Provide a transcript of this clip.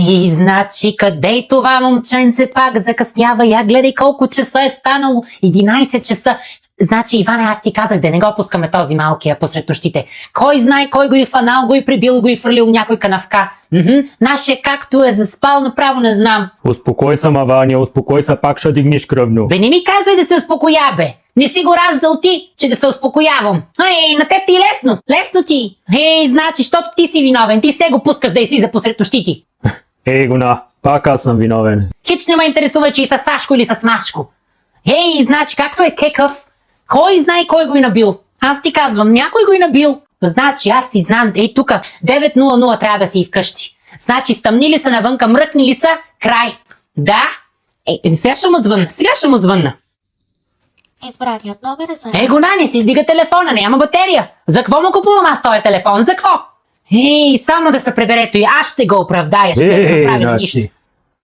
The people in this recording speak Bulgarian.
И значи, къде е това момченце пак закъснява? Я гледай колко часа е станало. 11 часа. Значи, Иване, аз ти казах да не го пускаме този малкия посред нощите. Кой знае кой го и фанал, го и прибил, го и фърлил някой канавка. Нашия както е заспал, направо не знам. Успокой се, Ваня, успокой се, пак ще дигнеш кръвно. Бе, не ми казвай да се успокоя, бе. Не си го раждал ти, че да се успокоявам. Ей, на теб ти е лесно. Лесно ти. Ей, значи, защото ти си виновен. Ти се го пускаш да излиза посред нощите. Ей, Гуна, пак аз съм виновен. Хич не ме интересува, че и с Сашко или с Машко. Ей, значи, както е кекъв, кой знае кой го е набил? Аз ти казвам, някой го е набил. Значи, аз си знам, ей тук, 9:00 трябва да си вкъщи. Значи, стъмнили са навънка, мръкнили са, край. Да? Сега ще му звънна. Избраният номер е за... Гона, не си издига телефона, няма батерия. За какво му купувам аз този телефон? За какво? Ей, само да се преберето и аз ще го оправдая, ще не направя нищо.